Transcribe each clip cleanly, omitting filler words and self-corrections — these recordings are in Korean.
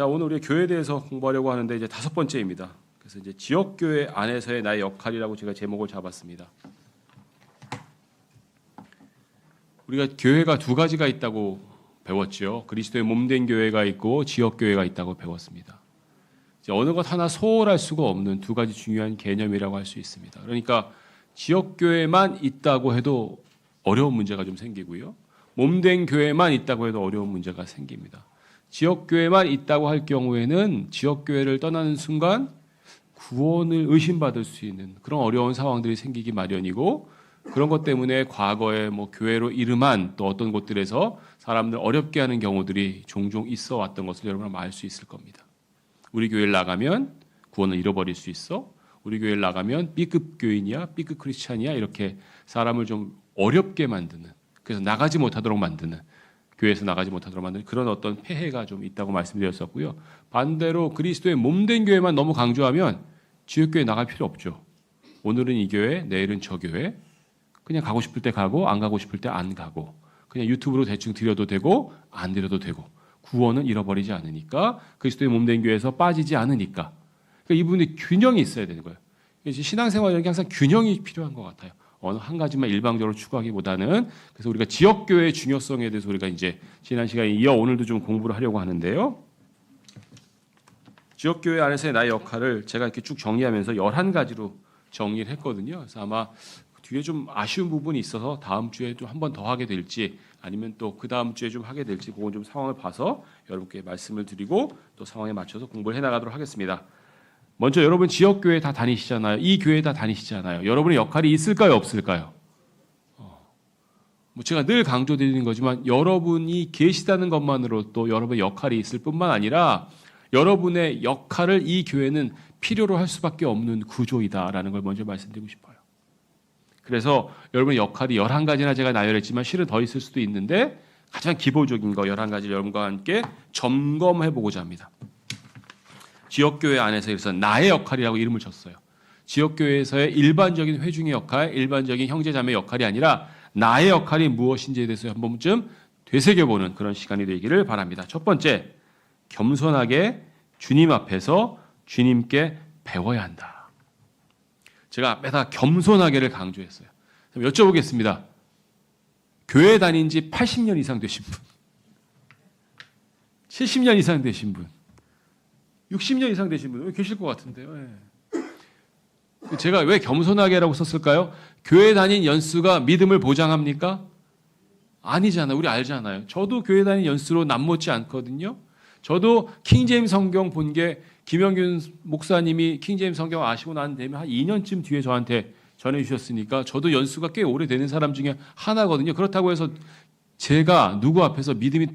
자, 오늘 우리 교회에 대해서 공부하려고 하는데 이제 5번째입니다. 그래서 이제 지역교회 안에서의 나의 역할이라고 제가 제목을 잡았습니다. 우리가 교회가 두 가지가 있다고 배웠죠. 그리스도의 몸된 교회가 있고 지역교회가 있다고 배웠습니다. 이제 어느 것 하나 소홀할 수가 없는 두 가지 중요한 개념이라고 할 수 있습니다. 그러니까 지역교회만 있다고 해도 어려운 문제가 좀 생기고요. 몸된 교회만 있다고 해도 어려운 문제가 생깁니다. 지역교회만 있다고 할 경우에는 지역교회를 떠나는 순간 구원을 의심받을 수 있는 그런 어려운 상황들이 생기기 마련이고, 그런 것 때문에 과거에 교회로 이름한 또 어떤 곳들에서 사람들 어렵게 하는 경우들이 종종 있어 왔던 것을 여러분 알 수 있을 겁니다. 우리 교회를 나가면 구원을 잃어버릴 수 있어. 우리 교회를 나가면 B급 교인이야, B급 크리스찬이야, 이렇게 사람을 좀 어렵게 만드는, 그래서 나가지 못하도록 만드는, 교회에서 나가지 못하도록 만드는 그런 어떤 폐해가 좀 있다고 말씀드렸었고요. 반대로 그리스도의 몸된 교회만 너무 강조하면 지역교회 나갈 필요 없죠. 오늘은 이 교회, 내일은 저 교회, 그냥 가고 싶을 때 가고 안 가고 싶을 때 안 가고, 그냥 유튜브로 대충 드려도 되고 안 드려도 되고, 구원은 잃어버리지 않으니까, 그리스도의 몸된 교회에서 빠지지 않으니까, 그러니까 이분이 균형이 있어야 되는 거예요. 신앙생활에는 항상 균형이 필요한 것 같아요. 어느 한 가지만 일방적으로 추구하기보다는. 그래서 우리가 지역교회의 중요성에 대해서 우리가 이제 지난 시간에 이어 오늘도 좀 공부를 하려고 하는데요. 지역교회 안에서의 나의 역할을 제가 이렇게 쭉 정리하면서 11가지로 정리를 했거든요. 그래서 아마 뒤에 좀 아쉬운 부분이 있어서 다음 주에 좀 한 번 더 하게 될지, 아니면 또 그 다음 주에 좀 하게 될지, 그건 좀 상황을 봐서 여러분께 말씀을 드리고 또 상황에 맞춰서 공부를 해나가도록 하겠습니다. 먼저 여러분 지역교회 다 다니시잖아요. 이 교회 다 다니시잖아요. 여러분의 역할이 있을까요, 없을까요? 제가 늘 강조드리는 거지만 여러분이 계시다는 것만으로 또 여러분의 역할이 있을 뿐만 아니라 여러분의 역할을 이 교회는 필요로 할 수밖에 없는 구조이다라는 걸 먼저 말씀드리고 싶어요. 그래서 여러분의 역할이 11가지나 제가 나열했지만 실은 더 있을 수도 있는데, 가장 기본적인 거 11가지를 여러분과 함께 점검해 보고자 합니다. 지역교회 안에서 그래서 나의 역할이라고 이름을 줬어요. 지역교회에서의 일반적인 회중의 역할, 일반적인 형제자매의 역할이 아니라 나의 역할이 무엇인지에 대해서 한 번쯤 되새겨보는 그런 시간이 되기를 바랍니다. 첫 번째, 겸손하게 주님 앞에서 주님께 배워야 한다. 제가 매달 겸손하게를 강조했어요. 여쭤보겠습니다. 교회 다닌 지 80년 이상 되신 분, 70년 이상 되신 분, 60년 이상 되신 분 계실 것 같은데요. 예. 제가 왜 겸손하게라고 썼을까요? 교회 다닌 연수가 믿음을 보장합니까? 아니잖아요. 우리 알잖아요. 저도 교회 다닌 연수로 남못지 않거든요. 저도 킹제임스 성경 본 게 김영균 목사님이 킹제임스 성경 아시고 난 다음에 한 2년쯤 뒤에 저한테 전해주셨으니까 저도 연수가 꽤 오래되는 사람 중에 하나거든요. 그렇다고 해서 제가 누구 앞에서 믿음이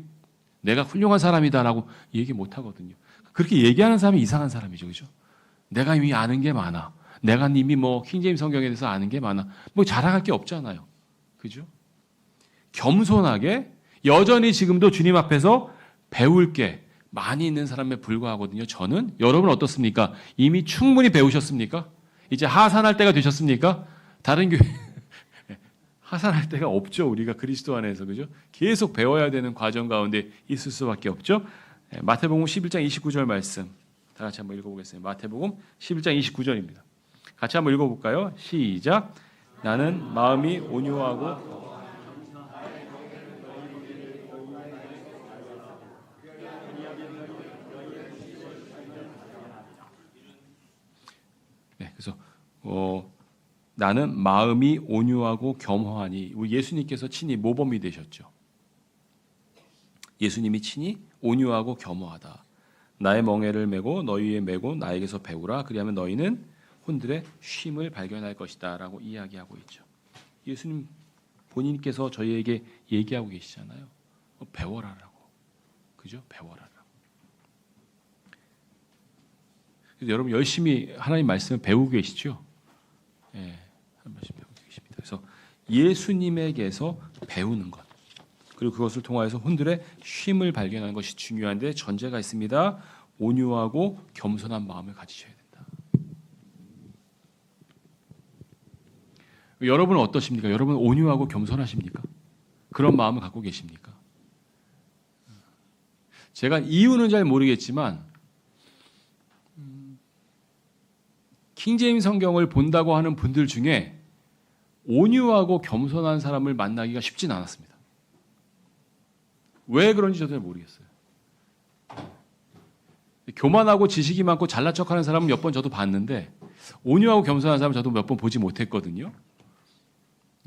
내가 훌륭한 사람이다라고 얘기 못 하거든요. 그렇게 얘기하는 사람이 이상한 사람이죠. 그죠? 내가 이미 아는 게 많아. 내가 이미 킹제임스 성경에 대해서 아는 게 많아. 자랑할 게 없잖아요. 그죠? 겸손하게 여전히 지금도 주님 앞에서 배울 게 많이 있는 사람에 불과하거든요. 저는. 여러분 어떻습니까? 이미 충분히 배우셨습니까? 이제 하산할 때가 되셨습니까? 다른 교회 하산할 때가 없죠. 우리가 그리스도 안에서. 그죠? 계속 배워야 되는 과정 가운데 있을 수밖에 없죠. 마태복음 11장 29절 말씀 다 같이 한번 읽어보겠습니다. 마태복음 11장 29절입니다. 같이 한번 읽어볼까요? 시작. 나는 마음이 온유하고 그래서 나는 마음이 온유하고 겸허하니, 우리 예수님께서 친히 모범이 되셨죠. 예수님이 친히 온유하고 겸허하다. 나의 멍에를 메고 너희의 메고 나에게서 배우라. 그리하면 너희는 혼들의 쉼을 발견할 것이다 라고 이야기하고 있죠. 예수님 본인께서 저희에게 얘기하고 계시잖아요. 배워라라고. 그죠? 배워라라고. 그래서 여러분 열심히 하나님 말씀을 배우고 계시죠? 예, 한 번씩 배우고 계십니다. 그래서 예수님에게서 배우는 것, 그리고 그것을 통하여서 혼들의 쉼을 발견하는 것이 중요한데 전제가 있습니다. 온유하고 겸손한 마음을 가지셔야 된다. 여러분은 어떠십니까? 여러분 온유하고 겸손하십니까? 그런 마음을 갖고 계십니까? 제가 이유는 잘 모르겠지만 킹제임스 성경을 본다고 하는 분들 중에 온유하고 겸손한 사람을 만나기가 쉽진 않았습니다. 왜 그런지 저도 잘 모르겠어요. 교만하고 지식이 많고 잘난 척하는 사람은 몇 번 저도 봤는데 온유하고 겸손한 사람은 저도 몇 번 보지 못했거든요.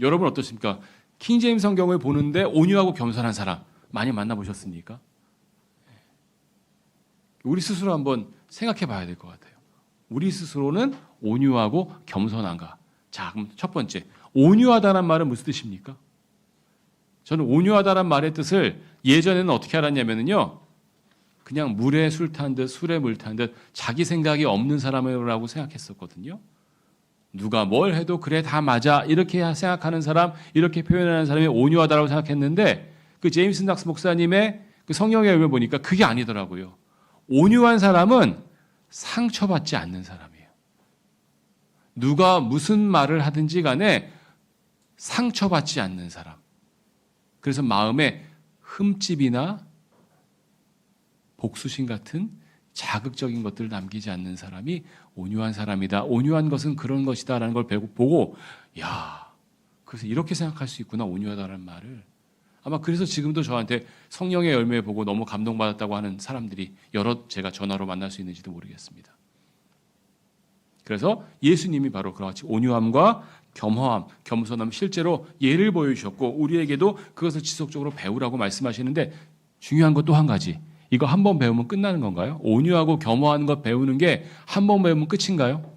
여러분 어떻습니까? 킹제임스 성경을 보는데 온유하고 겸손한 사람 많이 만나보셨습니까? 우리 스스로 한번 생각해 봐야 될 것 같아요. 우리 스스로는 온유하고 겸손한가? 자, 그럼 첫 번째, 온유하다란 말은 무슨 뜻입니까? 저는 온유하다란 말의 뜻을 예전에는 어떻게 알았냐면요, 그냥 물에 술 탄 듯, 술에 물 탄 듯 자기 생각이 없는 사람이라고 생각했었거든요. 누가 뭘 해도 그래 다 맞아 이렇게 생각하는 사람, 이렇게 표현하는 사람이 온유하다라고 생각했는데 그 제임스 낙스 목사님의 그 성경의 열매 보니까 그게 아니더라고요. 온유한 사람은 상처받지 않는 사람이에요. 누가 무슨 말을 하든지 간에 상처받지 않는 사람. 그래서 마음에 흠집이나 복수심 같은 자극적인 것들을 남기지 않는 사람이 온유한 사람이다. 온유한 것은 그런 것이다라는 걸 보고 야, 그래서 이렇게 생각할 수 있구나, 온유하다라는 말을. 아마 그래서 지금도 저한테 성령의 열매 보고 너무 감동받았다고 하는 사람들이 여러 제가 전화로 만날 수 있는지도 모르겠습니다. 그래서 예수님이 바로 그와 같이 온유함과 겸허함, 겸손함 실제로 예를 보여주셨고 우리에게도 그것을 지속적으로 배우라고 말씀하시는데 중요한 것 또 한 가지. 이거 한 번 배우면 끝나는 건가요? 온유하고 겸허한 것 배우는 게 한 번 배우면 끝인가요?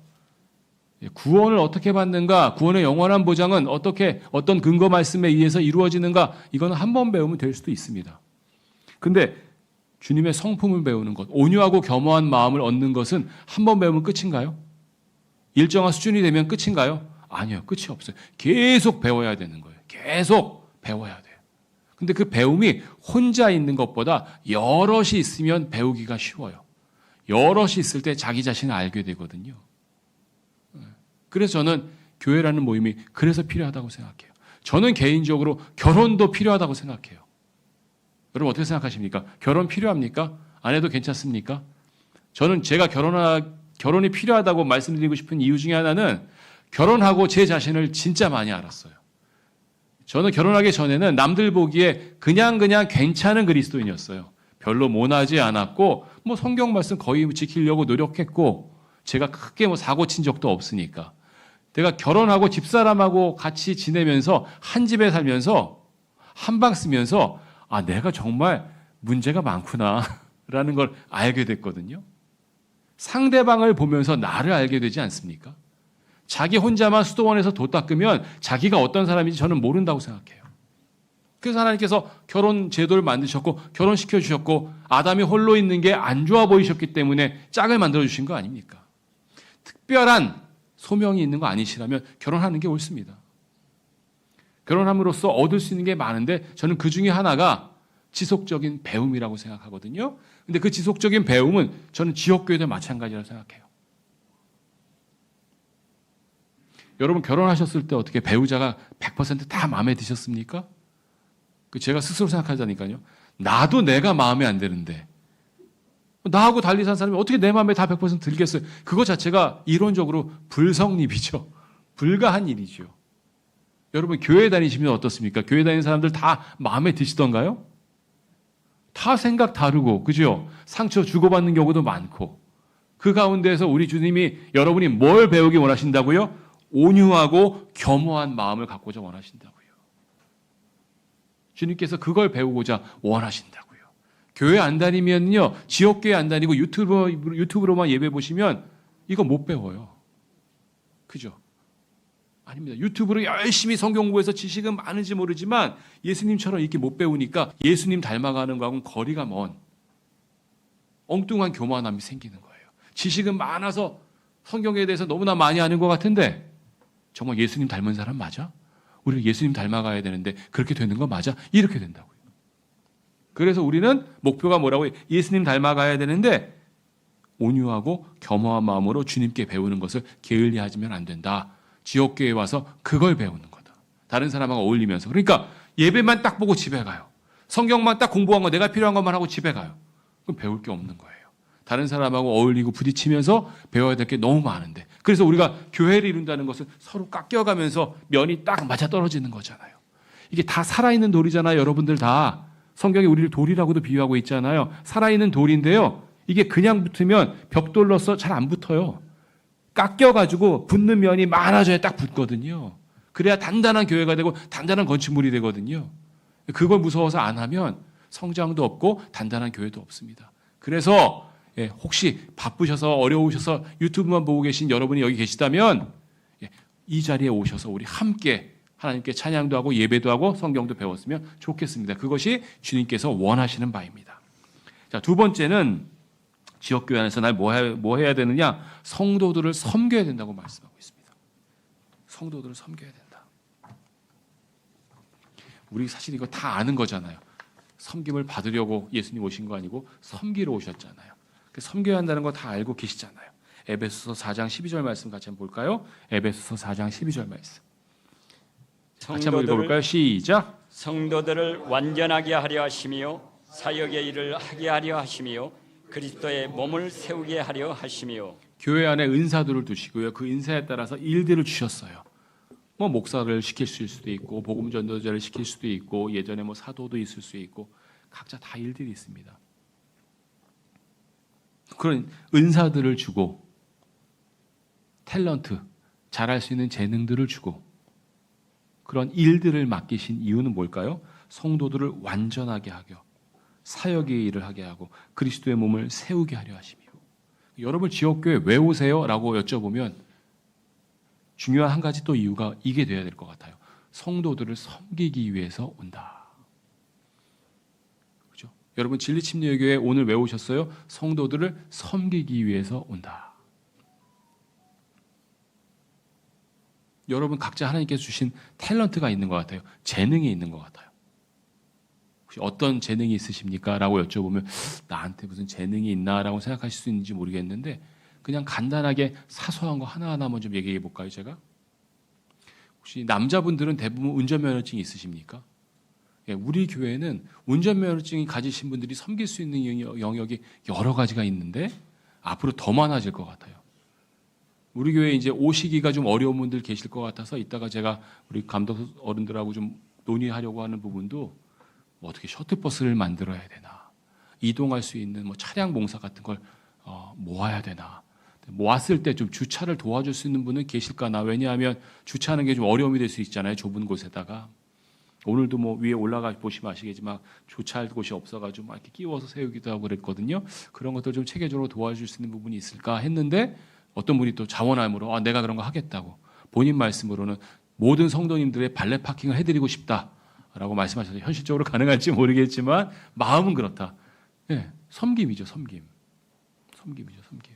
구원을 어떻게 받는가? 구원의 영원한 보장은 어떻게 어떤 근거 말씀에 의해서 이루어지는가? 이거는 한 번 배우면 될 수도 있습니다. 근데 주님의 성품을 배우는 것, 온유하고 겸허한 마음을 얻는 것은 한 번 배우면 끝인가요? 일정한 수준이 되면 끝인가요? 아니요, 끝이 없어요. 계속 배워야 되는 거예요. 계속 배워야 돼요. 근데 그 배움이 혼자 있는 것보다 여럿이 있으면 배우기가 쉬워요. 여럿이 있을 때 자기 자신을 알게 되거든요. 그래서 저는 교회라는 모임이 그래서 필요하다고 생각해요. 저는 개인적으로 결혼도 필요하다고 생각해요. 여러분 어떻게 생각하십니까? 결혼 필요합니까? 안 해도 괜찮습니까? 저는 제가 결혼이 필요하다고 말씀드리고 싶은 이유 중에 하나는 결혼하고 제 자신을 진짜 많이 알았어요. 저는 결혼하기 전에는 남들 보기에 그냥 괜찮은 그리스도인이었어요. 별로 모나지 않았고 뭐 성경 말씀 거의 지키려고 노력했고 제가 크게 뭐 사고 친 적도 없으니까. 내가 결혼하고 집사람하고 같이 지내면서 한 집에 살면서 한 방 쓰면서 아, 내가 정말 문제가 많구나라는 걸 알게 됐거든요. 상대방을 보면서 나를 알게 되지 않습니까? 자기 혼자만 수도원에서 도 닦으면 자기가 어떤 사람인지 저는 모른다고 생각해요. 그래서 하나님께서 결혼 제도를 만드셨고 결혼시켜 주셨고 아담이 홀로 있는 게 안 좋아 보이셨기 때문에 짝을 만들어 주신 거 아닙니까? 특별한 소명이 있는 거 아니시라면 결혼하는 게 옳습니다. 결혼함으로써 얻을 수 있는 게 많은데 저는 그 중에 하나가 지속적인 배움이라고 생각하거든요. 근데 그 지속적인 배움은 저는 지역교회도 마찬가지라고 생각해요. 여러분 결혼하셨을 때 어떻게 배우자가 100%다 마음에 드셨습니까? 제가 스스로 생각하자니까요. 나도 내가 마음에 안 드는데 나하고 달리 산 사람이 어떻게 내 마음에 다 100% 들겠어요? 그거 자체가 이론적으로 불성립이죠. 불가한 일이죠. 여러분 교회 다니시면 어떻습니까? 교회 다니는 사람들 다 마음에 드시던가요? 다 생각 다르고 그죠? 상처 주고받는 경우도 많고 그 가운데서 우리 주님이 여러분이 뭘 배우기 원하신다고요? 온유하고 겸허한 마음을 갖고자 원하신다고요. 주님께서 그걸 배우고자 원하신다고요. 교회 안 다니면요, 지역교회 안 다니고 유튜브로만 예배 보시면 이거 못 배워요. 그죠? 아닙니다. 유튜브로 열심히 성경 공부해서 지식은 많은지 모르지만 예수님처럼 이렇게 못 배우니까 예수님 닮아가는 거하고는 거리가 먼 엉뚱한 교만함이 생기는 거예요. 지식은 많아서 성경에 대해서 너무나 많이 아는 것 같은데 정말 예수님 닮은 사람 맞아? 우리가 예수님 닮아가야 되는데 그렇게 되는 거 맞아? 이렇게 된다고요. 그래서 우리는 목표가 뭐라고요? 예수님 닮아가야 되는데 온유하고 겸허한 마음으로 주님께 배우는 것을 게을리하지면 안 된다. 지역교회에 와서 그걸 배우는 거다. 다른 사람하고 어울리면서. 그러니까 예배만 딱 보고 집에 가요. 성경만 딱 공부한 거 내가 필요한 것만 하고 집에 가요. 그럼 배울 게 없는 거예요. 다른 사람하고 어울리고 부딪히면서 배워야 될 게 너무 많은데, 그래서 우리가 교회를 이룬다는 것은 서로 깎여가면서 면이 딱 맞아 떨어지는 거잖아요. 이게 다 살아있는 돌이잖아요. 여러분들 다 성경에 우리를 돌이라고도 비유하고 있잖아요. 살아있는 돌인데요, 이게 그냥 붙으면 벽돌로서 잘 안 붙어요. 깎여가지고 붙는 면이 많아져야 딱 붙거든요. 그래야 단단한 교회가 되고 단단한 건축물이 되거든요. 그걸 무서워서 안 하면 성장도 없고 단단한 교회도 없습니다. 그래서 혹시 바쁘셔서 어려우셔서 유튜브만 보고 계신 여러분이 여기 계시다면 이 자리에 오셔서 우리 함께 하나님께 찬양도 하고 예배도 하고 성경도 배웠으면 좋겠습니다. 그것이 주님께서 원하시는 바입니다. 자, 두 번째는 지역교회 안에서 날 뭐 해야 되느냐? 성도들을 섬겨야 된다고 말씀하고 있습니다. 성도들을 섬겨야 된다. 우리 사실 이거 다 아는 거잖아요. 섬김을 받으려고 예수님 오신 거 아니고 섬기러 오셨잖아요. 섬겨야 한다는 거 다 알고 계시잖아요. 에베소서 4장 12절 말씀 같이 한번 볼까요? 에베소서 4장 12절 말씀. 같이 한번 읽어볼까요? 시작. 성도들을 완전하게 하려 하시며 사역의 일을 하게 하려 하시며 그리스도의 몸을 세우게 하려 하시며. 교회 안에 은사들을 두시고요. 그 은사에 따라서 일들을 주셨어요. 뭐 목사를 시킬 수도 있고 복음 전도자를 시킬 수도 있고 예전에 뭐 사도도 있을 수 있고 각자 다 일들이 있습니다. 그런 은사들을 주고 탤런트, 잘할 수 있는 재능들을 주고 그런 일들을 맡기신 이유는 뭘까요? 성도들을 완전하게 하고 사역의 일을 하게 하고 그리스도의 몸을 세우게 하려 하시며. 여러분 지역교회 왜 오세요? 라고 여쭤보면 중요한 한 가지 또 이유가 이게 돼야 될 것 같아요. 성도들을 섬기기 위해서 온다. 그렇죠? 여러분 진리침례교회 오늘 왜 오셨어요? 성도들을 섬기기 위해서 온다. 여러분 각자 하나님께서 주신 탤런트가 있는 것 같아요. 재능이 있는 것 같아요. 혹시 어떤 재능이 있으십니까? 라고 여쭤보면 나한테 무슨 재능이 있나? 라고 생각하실 수 있는지 모르겠는데 그냥 간단하게 사소한 거 하나하나만 좀 얘기해 볼까요? 제가 혹시 남자분들은 대부분 운전면허증이 있으십니까? 우리 교회는 운전면허증이 가지신 분들이 섬길 수 있는 영역이 여러 가지가 있는데 앞으로 더 많아질 것 같아요. 우리 교회에 이제 오시기가 좀 어려운 분들 계실 것 같아서 이따가 제가 우리 감독 어른들하고 좀 논의하려고 하는 부분도 뭐 어떻게 셔틀버스를 만들어야 되나, 이동할 수 있는 뭐 차량 봉사 같은 걸 모아야 되나, 모았을 때 좀 주차를 도와줄 수 있는 분은 계실까나. 왜냐하면 주차하는 게 좀 어려움이 될 수 있잖아요. 좁은 곳에다가. 오늘도 뭐 위에 올라가 보시면 아시겠지만 주차할 곳이 없어가지고 막 이렇게 끼워서 세우기도 하고 그랬거든요. 그런 것들 좀 체계적으로 도와줄 수 있는 부분이 있을까 했는데 어떤 분이 또 자원함으로 내가 그런 거 하겠다고 본인 말씀으로는 모든 성도님들의 발레 파킹을 해드리고 싶다라고 말씀하셔서 현실적으로 가능할지 모르겠지만 마음은 그렇다. 네, 섬김이죠, 섬김. 섬김이죠, 섬김.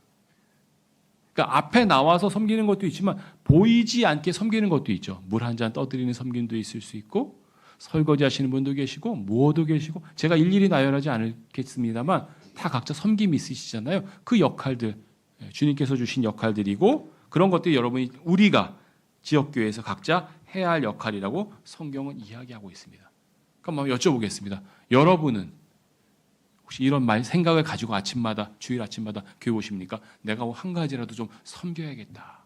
그러니까 앞에 나와서 섬기는 것도 있지만 보이지 않게 섬기는 것도 있죠. 물 한 잔 떠드리는 섬김도 있을 수 있고 설거지 하시는 분도 계시고 무어도 계시고 제가 일일이 나열하지 않겠습니다만 다 각자 섬김이 있으시잖아요. 그 역할들 주님께서 주신 역할들이고 그런 것들이 여러분이 우리가 지역교회에서 각자 해야 할 역할이라고 성경은 이야기하고 있습니다. 그럼 한번 여쭤보겠습니다. 여러분은 혹시 이런 생각을 가지고 아침마다 주일 아침마다 교회 오십니까? 내가 한 가지라도 좀 섬겨야겠다.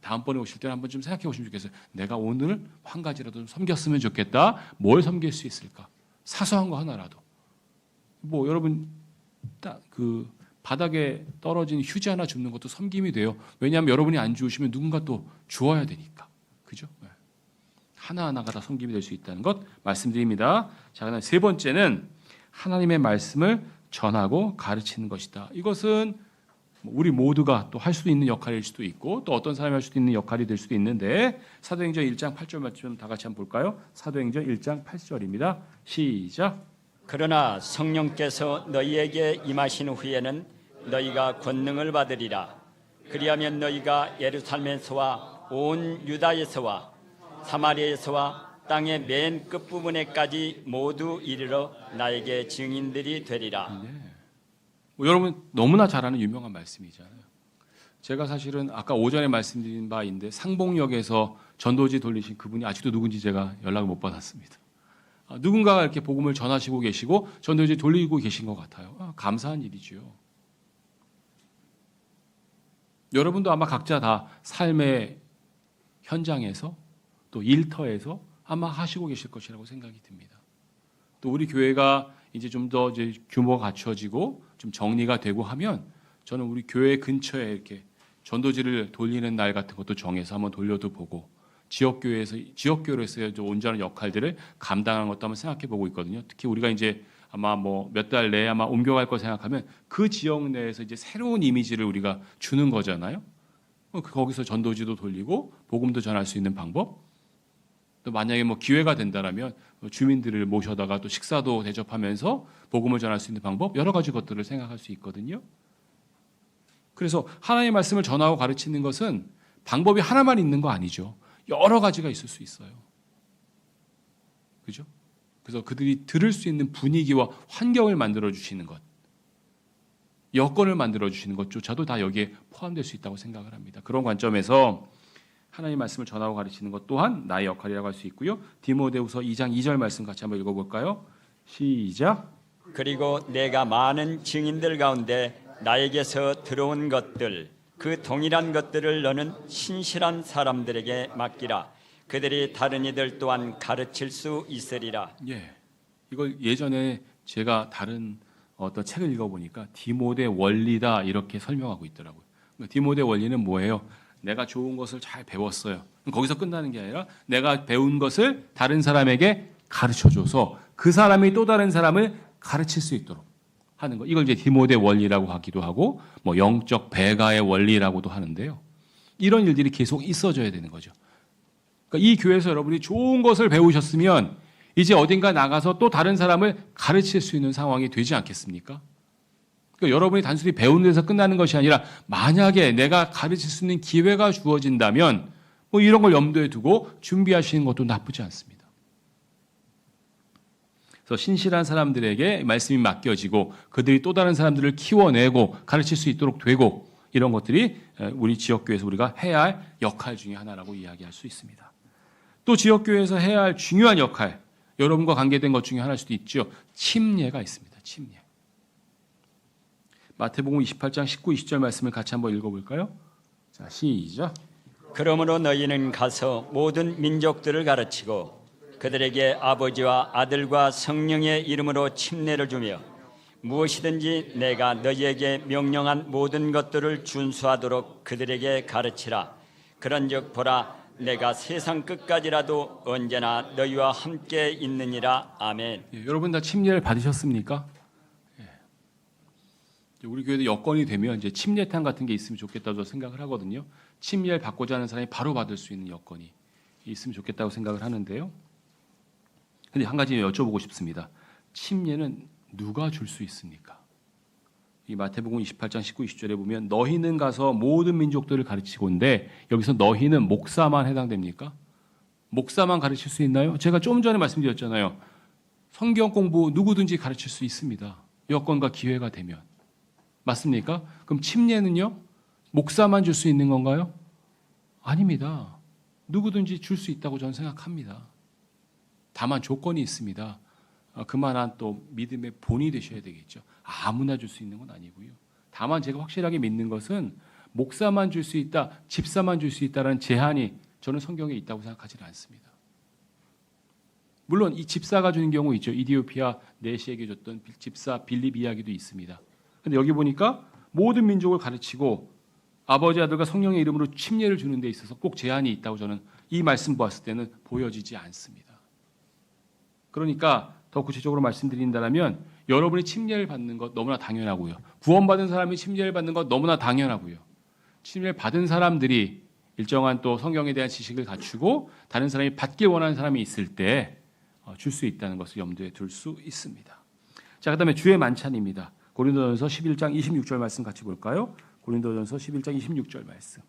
다음번에 오실 때는 한번 좀 생각해 보시면 좋겠어요. 내가 오늘 한 가지라도 좀 섬겼으면 좋겠다. 뭘 섬길 수 있을까? 사소한 거 하나라도. 뭐 여러분 딱 그 바닥에 떨어진 휴지 하나 줍는 것도 섬김이 돼요. 왜냐하면 여러분이 안 주우시면 누군가 또 주어야 되니까. 그죠? 하나하나가 다 섬김이 될 수 있다는 것 말씀드립니다. 자, 그다음 세 번째는 하나님의 말씀을 전하고 가르치는 것이다. 이것은 우리 모두가 또 할 수도 있는 역할일 수도 있고 또 어떤 사람이 할 수도 있는 역할이 될 수도 있는데 사도행전 1장 8절 말씀 다 같이 한번 볼까요? 사도행전 1장 8절입니다. 시작. 그러나 성령께서 너희에게 임하신 후에는 너희가 권능을 받으리라. 그리하면 너희가 예루살렘에서와 온 유다에서와 사마리아에서와 땅의 맨 끝부분에까지 모두 이르러 나에게 증인들이 되리라. 네. 여러분 너무나 잘 아는 유명한 말씀이잖아요. 제가 사실은 아까 오전에 말씀드린 바인데 상봉역에서 전도지 돌리신 그분이 아직도 누군지 제가 연락을 못 받았습니다. 누군가가 이렇게 복음을 전하시고 계시고 전도지 돌리고 계신 것 같아요. 감사한 일이죠. 여러분도 아마 각자 다 삶의 현장에서 또 일터에서 아마 하시고 계실 것이라고 생각이 듭니다. 또 우리 교회가 이제 좀 더 이제 규모가 갖춰지고 좀 정리가 되고 하면 저는 우리 교회 근처에 이렇게 전도지를 돌리는 날 같은 것도 정해서 한번 돌려도 보고 지역교회에서의 온전한 역할들을 감당하는 것도 한번 생각해 보고 있거든요. 특히 우리가 이제 아마 뭐 몇 달 내에 아마 옮겨갈 거 생각하면 그 지역 내에서 이제 새로운 이미지를 우리가 주는 거잖아요. 거기서 전도지도 돌리고 복음도 전할 수 있는 방법. 또 만약에 뭐 기회가 된다라면 주민들을 모셔다가 또 식사도 대접하면서 복음을 전할 수 있는 방법, 여러 가지 것들을 생각할 수 있거든요. 그래서 하나님의 말씀을 전하고 가르치는 것은 방법이 하나만 있는 거 아니죠. 여러 가지가 있을 수 있어요. 그죠? 그래서 그들이 들을 수 있는 분위기와 환경을 만들어 주시는 것, 여건을 만들어 주시는 것조차도 다 여기에 포함될 수 있다고 생각을 합니다. 그런 관점에서 하나님의 말씀을 전하고 가르치는 것 또한 나의 역할이라고 할 수 있고요. 디모데후서 2장 2절 말씀 같이 한번 읽어볼까요? 시작. 그리고 내가 많은 증인들 가운데 나에게서 들어온 것들 그 동일한 것들을 너는 신실한 사람들에게 맡기라. 그들이 다른 이들 또한 가르칠 수 있으리라. 예, 이걸 예전에 제가 다른 어떤 책을 읽어보니까 디모데 원리다 이렇게 설명하고 있더라고요. 디모데 원리는 뭐예요? 내가 좋은 것을 잘 배웠어요. 거기서 끝나는 게 아니라 내가 배운 것을 다른 사람에게 가르쳐줘서 그 사람이 또 다른 사람을 가르칠 수 있도록 하는 거. 이걸 이제 디모데 원리라고 하기도 하고 뭐 영적 배가의 원리라고도 하는데요. 이런 일들이 계속 있어져야 되는 거죠. 그러니까 이 교회에서 여러분이 좋은 것을 배우셨으면 이제 어딘가 나가서 또 다른 사람을 가르칠 수 있는 상황이 되지 않겠습니까? 그러니까 여러분이 단순히 배우는 데서 끝나는 것이 아니라 만약에 내가 가르칠 수 있는 기회가 주어진다면 뭐 이런 걸 염두에 두고 준비하시는 것도 나쁘지 않습니다. 그래서 신실한 사람들에게 말씀이 맡겨지고 그들이 또 다른 사람들을 키워내고 가르칠 수 있도록 되고 이런 것들이 우리 지역교회에서 우리가 해야 할 역할 중에 하나라고 이야기할 수 있습니다. 또 지역교회에서 해야 할 중요한 역할, 여러분과 관계된 것 중에 하나일 수도 있죠. 침례가 있습니다. 침례. 마태복음 28장 19, 20절 말씀을 같이 한번 읽어볼까요? 자, 시작. 그러므로 너희는 가서 모든 민족들을 가르치고 그들에게 아버지와 아들과 성령의 이름으로 침례를 주며 무엇이든지 내가 너희에게 명령한 모든 것들을 준수하도록 그들에게 가르치라. 그런즉 보라, 내가 세상 끝까지라도 언제나 너희와 함께 있느니라. 아멘. 예, 여러분 다 침례를 받으셨습니까? 우리 교회도 여건이 되면 이제 침례탕 같은 게 있으면 좋겠다고 생각을 하거든요. 침례를 받고자 하는 사람이 바로 받을 수 있는 여건이 있으면 좋겠다고 생각을 하는데요. 근데 한 가지 여쭤보고 싶습니다. 침례는 누가 줄 수 있습니까? 이 마태복음 28장 19, 20절에 보면 너희는 가서 모든 민족들을 가르치고인데 여기서 너희는 목사만 해당됩니까? 목사만 가르칠 수 있나요? 제가 좀 전에 말씀드렸잖아요. 성경 공부 누구든지 가르칠 수 있습니다. 여건과 기회가 되면. 맞습니까? 그럼 침례는요? 목사만 줄 수 있는 건가요? 아닙니다. 누구든지 줄 수 있다고 저는 생각합니다. 다만 조건이 있습니다. 그만한 또 믿음의 본이 되셔야 되겠죠. 아무나 줄 수 있는 건 아니고요. 다만 제가 확실하게 믿는 것은 목사만 줄 수 있다, 집사만 줄 수 있다는 제한이 저는 성경에 있다고 생각하지는 않습니다. 물론 이 집사가 주는 경우 있죠. 이디오피아 내시에게 줬던 집사 빌립 이야기도 있습니다. 근데 여기 보니까 모든 민족을 가르치고 아버지 아들과 성령의 이름으로 침례를 주는 데 있어서 꼭 제한이 있다고 저는 이 말씀 보았을 때는 보여지지 않습니다. 그러니까 더 구체적으로 말씀드린다면 여러분이 침례를 받는 것 너무나 당연하고요. 구원받은 사람이 침례를 받는 것 너무나 당연하고요. 침례를 받은 사람들이 일정한 또 성경에 대한 지식을 갖추고 다른 사람이 받길 원하는 사람이 있을 때 줄 수 있다는 것을 염두에 둘 수 있습니다. 자, 그다음에 주의 만찬입니다. 고린도전서 11장 26절 말씀 같이 볼까요? 고린도전서 11장 26절 말씀.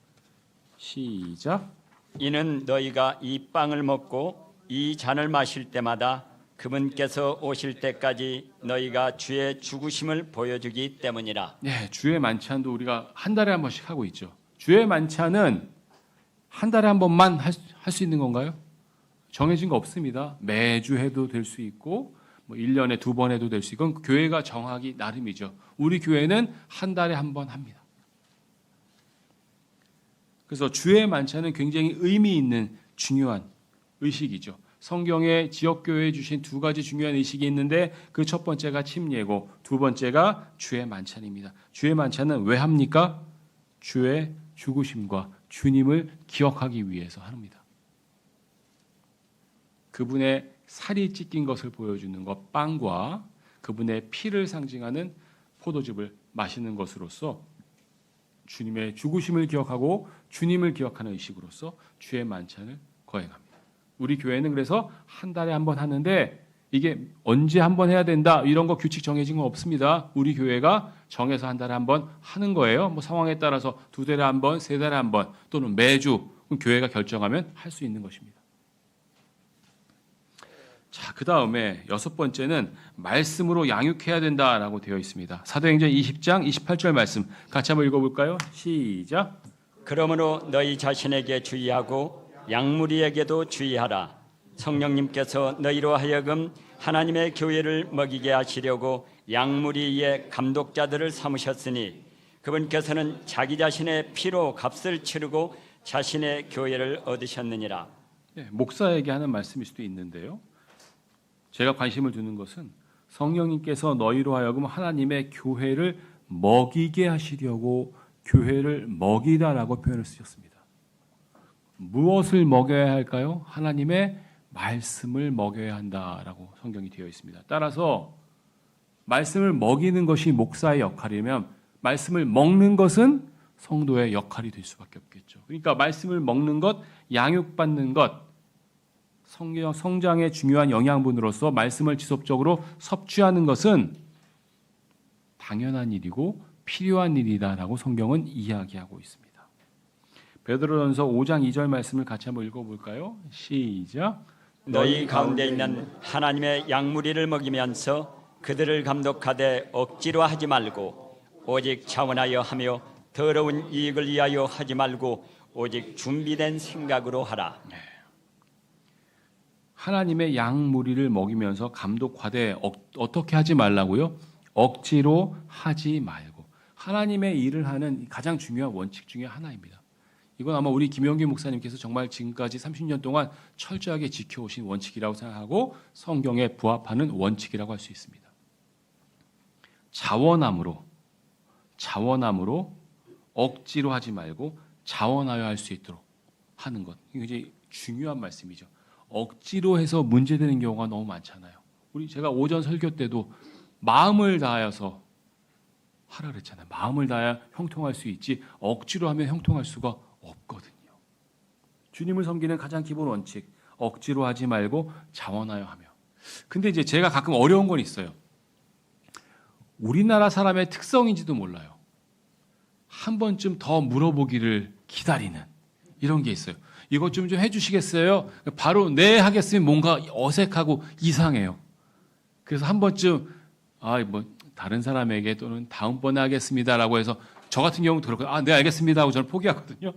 시작. 이는 너희가 이 빵을 먹고 이 잔을 마실 때마다 그분께서 오실 때까지 너희가 주의 죽으심을 보여주기 때문이라. 네, 주의 만찬도 우리가 한 달에 한 번씩 하고 있죠. 주의 만찬은 한 달에 한 번만 할 수 있는 건가요? 정해진 거 없습니다. 매주 해도 될 수 있고 뭐 1년에 2번 해도 될 수 있고 그건 교회가 정하기 나름이죠. 우리 교회는 한 달에 한 번 합니다. 그래서 주의 만찬은 굉장히 의미 있는 중요한 의식이죠. 성경에 지역교회에 주신 두 가지 중요한 의식이 있는데 그 첫 번째가 침례고 두 번째가 주의 만찬입니다. 주의 만찬은 왜 합니까? 주의 죽으심과 주님을 기억하기 위해서 합니다. 그분의 살이 찢긴 것을 보여주는 것 빵과 그분의 피를 상징하는 포도즙을 마시는 것으로서 주님의 죽으심을 기억하고 주님을 기억하는 의식으로서 주의 만찬을 거행합니다. 우리 교회는 그래서 한 달에 한 번 하는데 이게 언제 한 번 해야 된다 이런 거 규칙 정해진 건 없습니다. 우리 교회가 정해서 한 달에 한 번 하는 거예요. 뭐 상황에 따라서 2달에 한 번, 3달에 한 번 또는 매주 교회가 결정하면 할 수 있는 것입니다. 자, 그 다음에 6번째는 말씀으로 양육해야 된다라고 되어 있습니다. 사도행전 20장 28절 말씀 같이 한번 읽어볼까요? 시작. 그러므로 너희 자신에게 주의하고 양무리에게도 주의하라. 성령님께서 너희로 하여금 하나님의 교회를 먹이게 하시려고 양무리의 감독자들을 삼으셨으니 그분께서는 자기 자신의 피로 값을 치르고 자신의 교회를 얻으셨느니라. 네, 목사에게 하는 말씀일 수도 있는데요. 제가 관심을 두는 것은 성령님께서 너희로 하여금 하나님의 교회를 먹이게 하시려고 교회를 먹이다라고 표현을 쓰셨습니다. 무엇을 먹여야 할까요? 하나님의 말씀을 먹여야 한다라고 성경이 되어 있습니다. 따라서 말씀을 먹이는 것이 목사의 역할이면 말씀을 먹는 것은 성도의 역할이 될 수밖에 없겠죠. 그러니까 말씀을 먹는 것, 양육받는 것, 성장의 중요한 영양분으로서 말씀을 지속적으로 섭취하는 것은 당연한 일이고 필요한 일이다라고 성경은 이야기하고 있습니다. 베드로전서 5장 2절 말씀을 같이 한번 읽어볼까요? 시작. 너희 가운데 있는 하나님의 양무리를 먹이면서 그들을 감독하되 억지로 하지 말고 오직 자원하여 하며 더러운 이익을 위하여 하지 말고 오직 준비된 생각으로 하라. 하나님의 양무리를 먹이면서 감독하되 어떻게 하지 말라고요? 억지로 하지 말고. 하나님의 일을 하는 가장 중요한 원칙 중에 하나입니다. 이건 아마 우리 김영기 목사님께서 정말 지금까지 30년 동안 철저하게 지켜오신 원칙이라고 생각하고 성경에 부합하는 원칙이라고 할 수 있습니다. 자원함으로 억지로 하지 말고 자원하여 할 수 있도록 하는 것. 이게 굉장히 중요한 말씀이죠. 억지로 해서 문제되는 경우가 너무 많잖아요. 제가 오전 설교 때도 마음을 다하여서 하라 그랬잖아요. 마음을 다해야 형통할 수 있지 억지로 하면 형통할 수가 없거든요. 주님을 섬기는 가장 기본 원칙, 억지로 하지 말고 자원하여 하며. 근데 이제 제가 가끔 어려운 건 있어요. 우리나라 사람의 특성인지도 몰라요. 한 번쯤 더 물어보기를 기다리는 이런 게 있어요. 이것 좀 해주시겠어요? 바로 네 하겠으면 뭔가 어색하고 이상해요. 그래서 한 번쯤 다른 사람에게 또는 다음번에 하겠습니다라고 해서 저 같은 경우는 그렇고 네 알겠습니다 하고 저는 포기하거든요.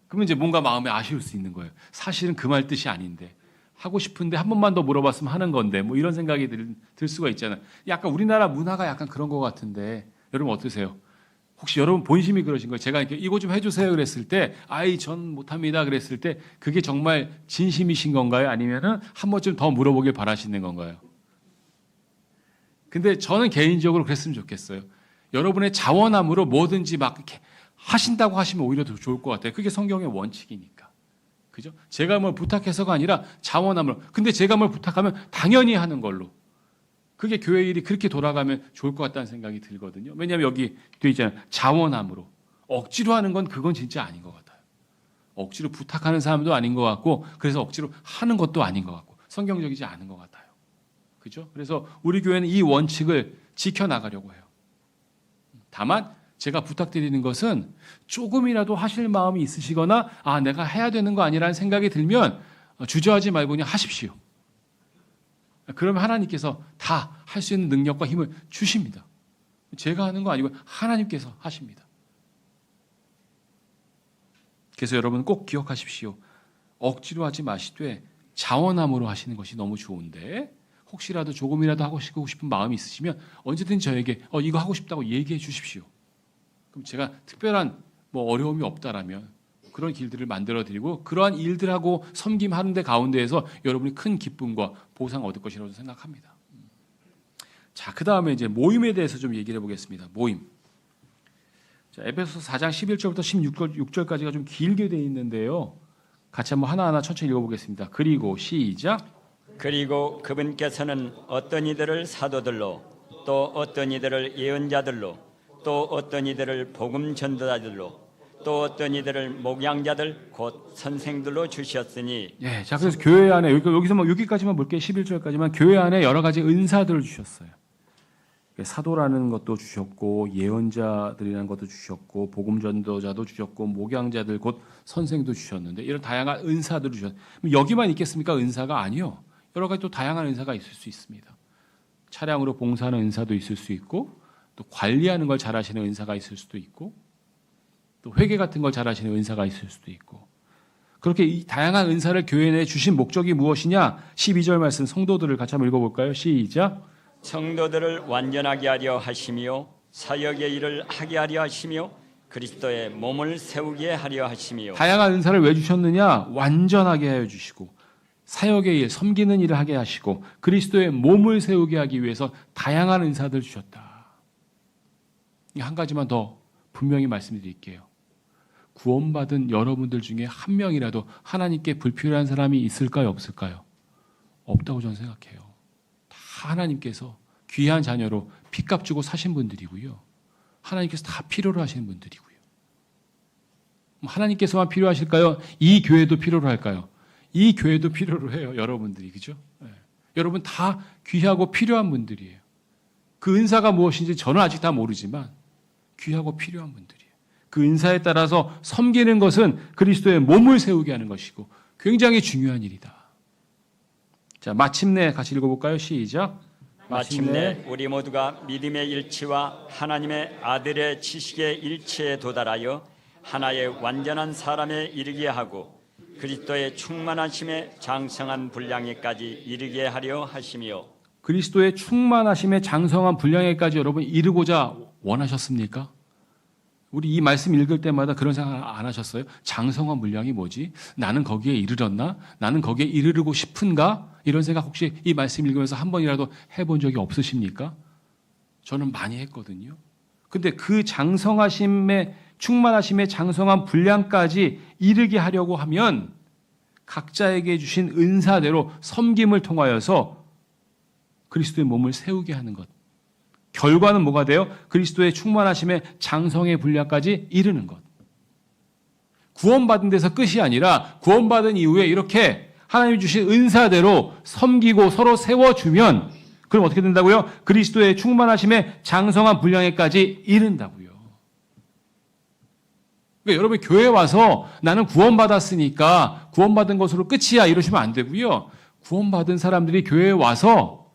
그러면 이제 뭔가 마음에 아쉬울 수 있는 거예요. 사실은 그 말 뜻이 아닌데 하고 싶은데 한 번만 더 물어봤으면 하는 건데 뭐 이런 생각이 들 수가 있잖아요. 약간 우리나라 문화가 약간 그런 것 같은데 여러분 어떠세요? 혹시 여러분 본심이 그러신 거예요? 제가 이거 좀 해주세요 그랬을 때 전 못합니다 그랬을 때 그게 정말 진심이신 건가요? 아니면은 한 번쯤 더 물어보길 바라시는 건가요? 근데 저는 개인적으로 그랬으면 좋겠어요. 여러분의 자원함으로 뭐든지 막 이렇게 하신다고 하시면 오히려 더 좋을 것 같아요. 그게 성경의 원칙이니까. 그죠? 제가 뭘 부탁해서가 아니라 자원함으로. 근데 제가 뭘 부탁하면 당연히 하는 걸로. 그게 교회 일이 그렇게 돌아가면 좋을 것 같다는 생각이 들거든요. 왜냐하면 여기 되어 있잖아요. 자원함으로. 억지로 하는 건 그건 진짜 아닌 것 같아요. 억지로 부탁하는 사람도 아닌 것 같고 그래서 억지로 하는 것도 아닌 것 같고 성경적이지 않은 것 같아요. 그죠? 그래서 우리 교회는 이 원칙을 지켜나가려고 해요. 다만 제가 부탁드리는 것은 조금이라도 하실 마음이 있으시거나 내가 해야 되는 거 아니라는 생각이 들면 주저하지 말고 그냥 하십시오. 그러면 하나님께서 다 할 수 있는 능력과 힘을 주십니다. 제가 하는 거 아니고 하나님께서 하십니다. 그래서 여러분 꼭 기억하십시오. 억지로 하지 마시되 자원함으로 하시는 것이 너무 좋은데 혹시라도 조금이라도 하고 싶은 마음이 있으시면 언제든 저에게 이거 하고 싶다고 얘기해 주십시오. 그럼 제가 특별한 어려움이 없다라면 그런 길들을 만들어 드리고 그러한 일들하고 섬김하는 데 가운데에서 여러분이 큰 기쁨과 보상을 얻을 것이라고 생각합니다. 자, 그다음에 이제 모임에 대해서 좀 얘기를 해 보겠습니다. 모임. 자, 에베소서 4장 11절부터 16절까지가 좀 길게 돼 있는데요. 같이 한번 하나하나 천천히 읽어 보겠습니다. 그리고 시작. 그리고 그분께서는 어떤 이들을 사도들로 또 어떤 이들을 예언자들로 또 어떤 이들을 복음 전도자들로 또 어떤 이들을 목양자들 곧 선생들로 주셨으니. 예, 자 그래서 교회 안에 여기서 여기까지만 볼게요. 11절까지만 교회 안에 여러 가지 은사들을 주셨어요. 사도라는 것도 주셨고 예언자들이라는 것도 주셨고 복음 전도자도 주셨고 목양자들 곧 선생도 주셨는데 이런 다양한 은사들을 주셨어요. 여기만 있겠습니까? 은사가 아니요. 여러 가지 또 다양한 은사가 있을 수 있습니다. 차량으로 봉사하는 은사도 있을 수 있고 또 관리하는 걸 잘하시는 은사가 있을 수도 있고 또 회계 같은 걸 잘하시는 은사가 있을 수도 있고 그렇게 이 다양한 은사를 교회 내에 주신 목적이 무엇이냐? 12절 말씀 성도들을 같이 한번 읽어볼까요? 시작. 성도들을 완전하게 하려 하시며 사역의 일을 하게 하려 하시며 그리스도의 몸을 세우게 하려 하시며. 다양한 은사를 왜 주셨느냐? 완전하게 하여 주시고 사역의 일, 섬기는 일을 하게 하시고 그리스도의 몸을 세우게 하기 위해서 다양한 은사들 주셨다. 한 가지만 더 분명히 말씀드릴게요. 구원받은 여러분들 중에 한 명이라도 하나님께 불필요한 사람이 있을까요? 없을까요? 없다고 저는 생각해요. 다 하나님께서 귀한 자녀로 핏값 주고 사신 분들이고요. 하나님께서 다 필요로 하시는 분들이고요. 하나님께서만 필요하실까요? 이 교회도 필요로 할까요? 이 교회도 필요로 해요. 여러분들이. 그죠? 네. 여러분 다 귀하고 필요한 분들이에요. 그 은사가 무엇인지 저는 아직 다 모르지만 귀하고 필요한 분들이에요. 그 은사에 따라서 섬기는 것은 그리스도의 몸을 세우게 하는 것이고 굉장히 중요한 일이다. 자, 마침내 같이 읽어볼까요? 시작. 마침내 우리 모두가 믿음의 일치와 하나님의 아들의 지식의 일치에 도달하여 하나의 완전한 사람에 이르게 하고 그리스도의 충만하심에 장성한 분량에까지 이르게 하려 하시며. 그리스도의 충만하심에 장성한 분량에까지 여러분 이르고자 원하셨습니까? 우리 이 말씀 읽을 때마다 그런 생각 안 하셨어요? 장성한 분량이 뭐지? 나는 거기에 이르렀나? 나는 거기에 이르르고 싶은가? 이런 생각 혹시 이 말씀 읽으면서 한 번이라도 해본 적이 없으십니까? 저는 많이 했거든요. 근데 그 장성하심의 충만하심의 장성한 분량까지 이르게 하려고 하면 각자에게 주신 은사대로 섬김을 통하여서 그리스도의 몸을 세우게 하는 것. 결과는 뭐가 돼요? 그리스도의 충만하심의 장성의 분량까지 이르는 것. 구원받은 데서 끝이 아니라 구원받은 이후에 이렇게 하나님이 주신 은사대로 섬기고 서로 세워주면 그럼 어떻게 된다고요? 그리스도의 충만하심의 장성한 분량에까지 이른다고요. 그러니까 여러분 교회에 와서 나는 구원받았으니까 구원받은 것으로 끝이야 이러시면 안 되고요. 구원받은 사람들이 교회에 와서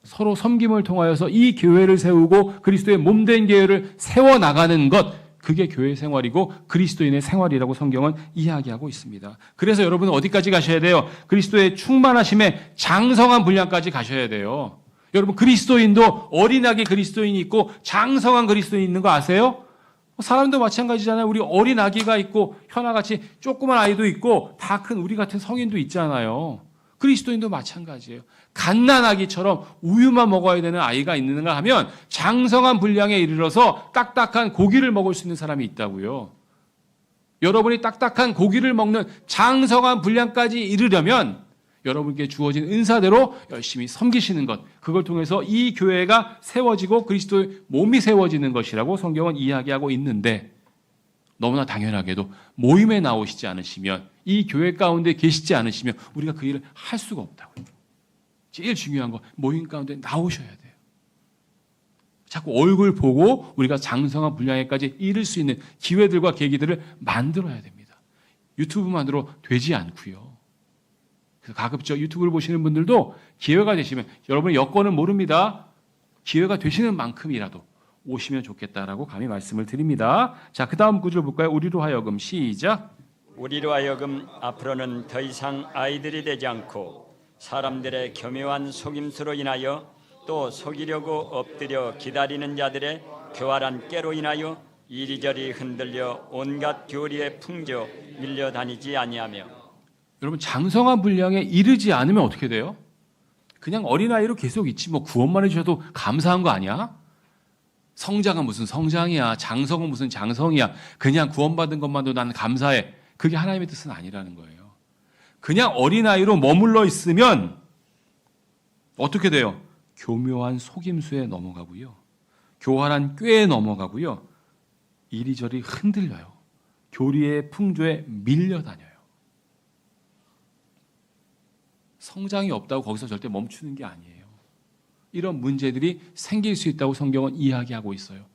서로 섬김을 통하여서 이 교회를 세우고 그리스도의 몸된 교회를 세워나가는 것, 그게 교회 생활이고 그리스도인의 생활이라고 성경은 이야기하고 있습니다. 그래서 여러분은 어디까지 가셔야 돼요? 그리스도의 충만하심에 장성한 분량까지 가셔야 돼요. 여러분 그리스도인도 어린아기 그리스도인이 있고 장성한 그리스도인이 있는 거 아세요? 사람도 마찬가지잖아요. 우리 어린아기가 있고 현아같이 조그만 아이도 있고 다 큰 우리 같은 성인도 있잖아요. 그리스도인도 마찬가지예요. 갓난아기처럼 우유만 먹어야 되는 아이가 있는가 하면 장성한 분량에 이르러서 딱딱한 고기를 먹을 수 있는 사람이 있다고요. 여러분이 딱딱한 고기를 먹는 장성한 분량까지 이르려면 여러분께 주어진 은사대로 열심히 섬기시는 것, 그걸 통해서 이 교회가 세워지고 그리스도의 몸이 세워지는 것이라고 성경은 이야기하고 있는데 너무나 당연하게도 모임에 나오시지 않으시면 이 교회 가운데 계시지 않으시면 우리가 그 일을 할 수가 없다고요. 제일 중요한 거 모임 가운데 나오셔야 돼요. 자꾸 얼굴 보고 우리가 장성한 분량에까지 이를 수 있는 기회들과 계기들을 만들어야 됩니다. 유튜브만으로 되지 않고요. 그래서 가급적 유튜브를 보시는 분들도 기회가 되시면 여러분의 여건은 모릅니다. 기회가 되시는 만큼이라도 오시면 좋겠다라고 감히 말씀을 드립니다. 자, 그 다음 구절 볼까요? 우리로 하여금 시작. 우리로 하여금 앞으로는 더 이상 아이들이 되지 않고 사람들의 교묘한 속임수로 인하여 또 속이려고 엎드려 기다리는 자들의 교활한 깨로 인하여 이리저리 흔들려 온갖 교리에 풍져 밀려다니지 아니하며. 여러분, 장성한 분량에 이르지 않으면 어떻게 돼요? 그냥 어린아이로 계속 있지. 뭐 구원만 해주셔도 감사한 거 아니야? 성장은 무슨 성장이야. 장성은 무슨 장성이야. 그냥 구원받은 것만도 나는 감사해. 그게 하나님의 뜻은 아니라는 거예요. 그냥 어린아이로 머물러 있으면 어떻게 돼요? 교묘한 속임수에 넘어가고요. 교활한 꾀에 넘어가고요. 이리저리 흔들려요. 교리의 풍조에 밀려다녀요. 성장이 없다고 거기서 절대 멈추는 게 아니에요. 이런 문제들이 생길 수 있다고 성경은 이야기하고 있어요.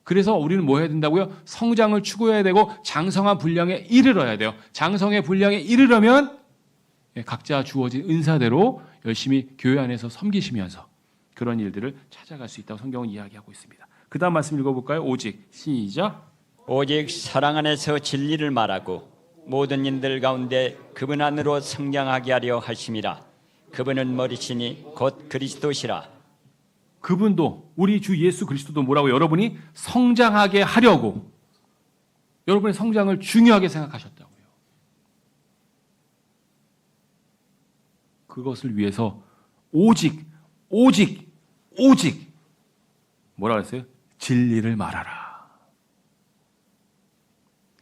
그래서 우리는 뭐 해야 된다고요? 성장을 추구해야 되고 장성한 분량에 이르러야 돼요. 장성의 분량에 이르려면 각자 주어진 은사대로 열심히 교회 안에서 섬기시면서 그런 일들을 찾아갈 수 있다고 성경은 이야기하고 있습니다. 그 다음 말씀 읽어볼까요? 오직 시작. 오직 사랑 안에서 진리를 말하고 모든 인들 가운데 그분 안으로 성장하게 하려 하심이라. 그분은 머리시니 곧 그리스도시라. 그분도 우리 주 예수 그리스도도 뭐라고 여러분이 성장하게 하려고 여러분의 성장을 중요하게 생각하셨다고요. 그것을 위해서 오직 뭐라고 했어요? 진리를 말하라.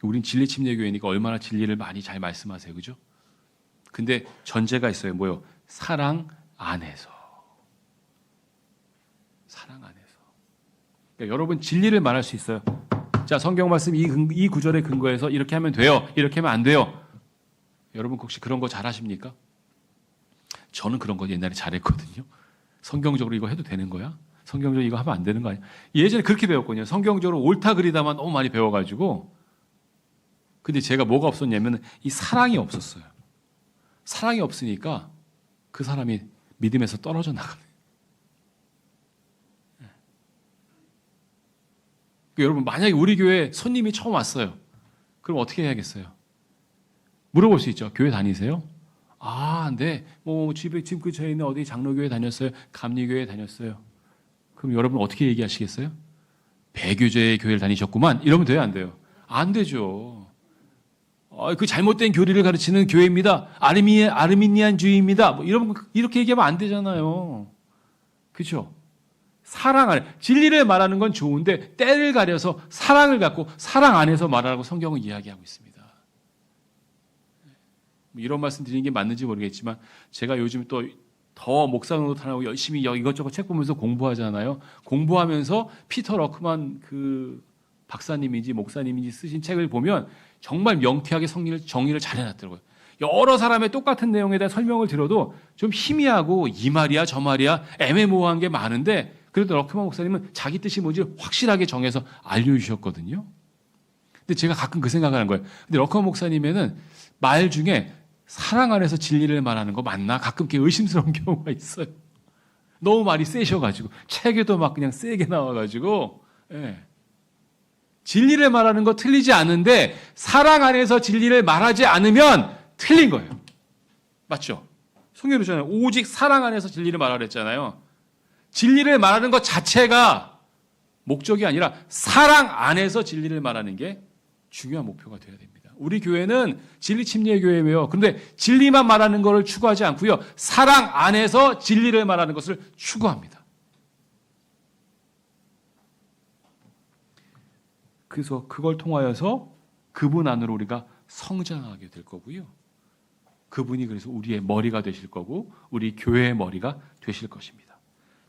우린 진리 침례교회니까 얼마나 진리를 많이 잘 말씀하세요. 그죠? 근데 전제가 있어요. 뭐요? 사랑 안에서. 사랑 안에서. 그러니까 여러분 진리를 말할 수 있어요. 자, 성경 말씀 이 구절의 근거에서 이렇게 하면 돼요. 이렇게 하면 안 돼요. 여러분 혹시 그런 거 잘하십니까? 저는 그런 거 옛날에 잘했거든요. 성경적으로 이거 해도 되는 거야? 성경적으로 이거 하면 안 되는 거 아니야? 예전에 그렇게 배웠거든요. 성경적으로 옳다 그리다만 너무 많이 배워가지고. 근데 제가 뭐가 없었냐면 이 사랑이 없었어요. 사랑이 없으니까 그 사람이 믿음에서 떨어져 나가네. 여러분 만약에 우리 교회 손님이 처음 왔어요. 그럼 어떻게 해야겠어요? 물어볼 수 있죠. 교회 다니세요? 아, 네. 뭐 집 근처에 있는 어디 장로교회 다녔어요. 감리교회 다녔어요. 그럼 여러분 어떻게 얘기하시겠어요? 배교제의 교회를 다니셨구만. 이러면 돼요, 안 돼요? 안 되죠. 그 잘못된 교리를 가르치는 교회입니다. 아르미니안주의입니다. 뭐 이렇게 얘기하면 안 되잖아요. 그렇죠? 사랑 안에 진리를 말하는 건 좋은데 때를 가려서 사랑을 갖고 사랑 안에서 말하라고 성경은 이야기하고 있습니다. 이런 말씀 드리는 게 맞는지 모르겠지만 제가 요즘 또 더 목사 노릇하고 열심히 이것저것 책 보면서 공부하잖아요. 공부하면서 피터 러크만 그 박사님인지 목사님인지 쓰신 책을 보면 정말 명쾌하게 정리를 잘 해놨더라고요. 여러 사람의 똑같은 내용에 대한 설명을 들어도 좀 희미하고 이 말이야 저 말이야 애매모호한 게 많은데 그래도 러크만 목사님은 자기 뜻이 뭔지 확실하게 정해서 알려주셨거든요. 근데 제가 가끔 그 생각하는 거예요. 근데 러크만 목사님에는 말 중에 사랑 안에서 진리를 말하는 거 맞나? 가끔 이렇게 의심스러운 경우가 있어요. 너무 말이 세셔가지고 책에도 막 그냥 세게 나와가지고 진리를 말하는 거 틀리지 않은데 사랑 안에서 진리를 말하지 않으면 틀린 거예요. 맞죠? 성경이잖아요. 오직 사랑 안에서 진리를 말하라 했잖아요. 진리를 말하는 것 자체가 목적이 아니라 사랑 안에서 진리를 말하는 게 중요한 목표가 되어야 됩니다. 우리 교회는 진리 침례 교회예요. 그런데 진리만 말하는 것을 추구하지 않고요. 사랑 안에서 진리를 말하는 것을 추구합니다. 그래서 그걸 통하여서 그분 안으로 우리가 성장하게 될 거고요. 그분이 그래서 우리의 머리가 되실 거고 우리 교회의 머리가 되실 것입니다.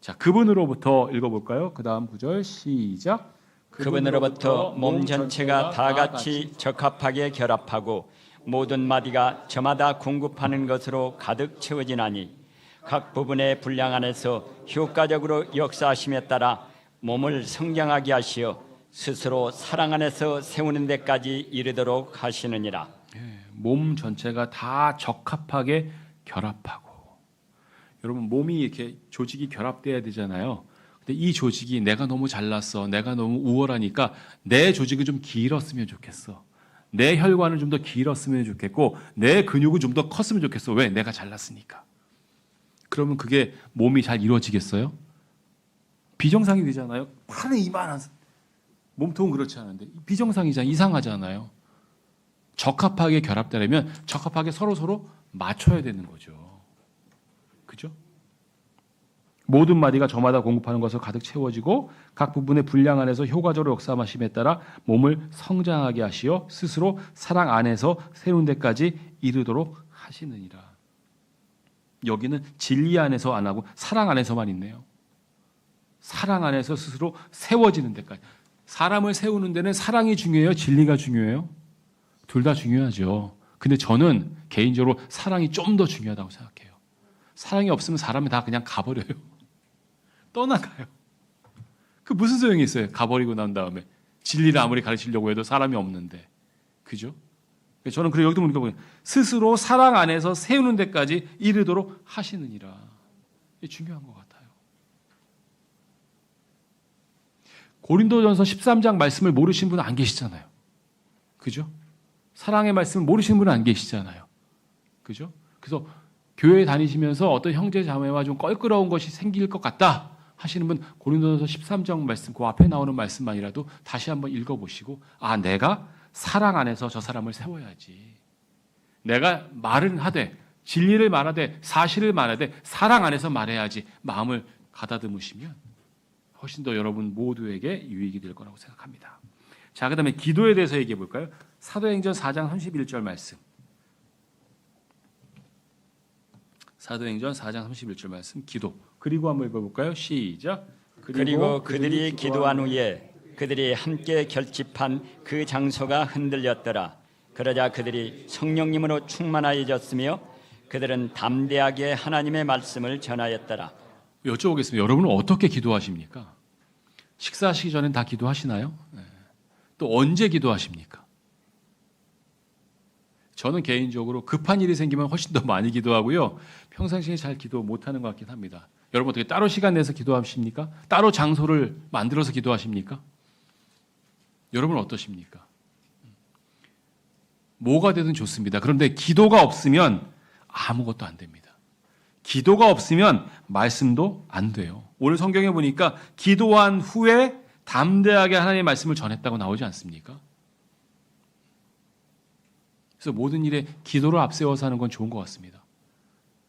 자, 그분으로부터 읽어볼까요? 그 다음 구절 시작. 그분으로부터 몸 전체가 다 같이 적합하게 결합하고 모든 마디가 저마다 공급하는 것으로 가득 채워지나니 각 부분의 분량 안에서 효과적으로 역사하심에 따라 몸을 성장하게 하시어 스스로 사랑 안에서 세우는 데까지 이르도록 하시느니라. 몸 전체가 다 적합하게 결합하고 여러분 몸이 이렇게 조직이 결합돼야 되잖아요. 근데 이 조직이 내가 너무 잘났어, 내가 너무 우월하니까 내 조직이 좀 길었으면 좋겠어. 내 혈관은 좀 더 길었으면 좋겠고 내 근육은 좀 더 컸으면 좋겠어. 왜? 내가 잘났으니까. 그러면 그게 몸이 잘 이루어지겠어요? 비정상이 되잖아요. 판에 이만한 몸통은 그렇지 않은데 비정상이잖아요. 이상하잖아요. 적합하게 결합되려면 적합하게 서로 맞춰야 되는 거죠. 그죠? 모든 마디가 저마다 공급하는 것을 가득 채워지고 각 부분의 분량 안에서 효과적으로 역사하심에 따라 몸을 성장하게 하시어 스스로 사랑 안에서 세운 데까지 이르도록 하시느니라. 여기는 진리 안에서 안 하고 사랑 안에서만 있네요. 사랑 안에서 스스로 세워지는 데까지. 사람을 세우는 데는 사랑이 중요해요? 진리가 중요해요? 둘 다 중요하죠. 근데 저는 개인적으로 사랑이 좀 더 중요하다고 생각해요. 사랑이 없으면 사람이 다 그냥 가버려요. 떠나가요. 그 무슨 소용이 있어요? 가버리고 난 다음에 진리를 아무리 가르치려고 해도 사람이 없는데, 그죠? 저는 그래 여기도 보니까 스스로 사랑 안에서 세우는 데까지 이르도록 하시느니라. 이게 중요한 것 같아요. 고린도전서 13장 말씀을 모르신 분은 안 계시잖아요. 그죠? 사랑의 말씀을 모르시는 분은 안 계시잖아요. 그죠? 그래서 교회 다니시면서 어떤 형제 자매와 좀 껄끄러운 것이 생길 것 같다 하시는 분 고린도전서 13장 말씀 그 앞에 나오는 말씀만이라도 다시 한번 읽어보시고 내가 사랑 안에서 저 사람을 세워야지. 내가 말은 하되 진리를 말하되 사실을 말하되 사랑 안에서 말해야지 마음을 가다듬으시면 훨씬 더 여러분 모두에게 유익이 될 거라고 생각합니다. 자, 그다음에 기도에 대해서 얘기해 볼까요? 사도행전 4장 31절 말씀. 사도행전 4장 31절 말씀 기도. 그리고 한번 읽어볼까요? 시작. 그리고 그들이 기도한 후에 그들이 함께 결집한 그 장소가 흔들렸더라. 그러자 그들이 성령님으로 충만하여졌으며 그들은 담대하게 하나님의 말씀을 전하였더라. 여쭤보겠습니다. 여러분은 어떻게 기도하십니까? 식사하시기 전엔 다 기도하시나요? 네. 또 언제 기도하십니까? 저는 개인적으로 급한 일이 생기면 훨씬 더 많이 기도하고요. 평상시에 잘 기도 못하는 것 같긴 합니다. 여러분 어떻게 따로 시간 내서 기도하십니까? 따로 장소를 만들어서 기도하십니까? 여러분은 어떠십니까? 뭐가 되든 좋습니다. 그런데 기도가 없으면 아무것도 안 됩니다. 기도가 없으면 말씀도 안 돼요. 오늘 성경에 보니까 기도한 후에 담대하게 하나님의 말씀을 전했다고 나오지 않습니까? 그래서 모든 일에 기도를 앞세워서 하는 건 좋은 것 같습니다.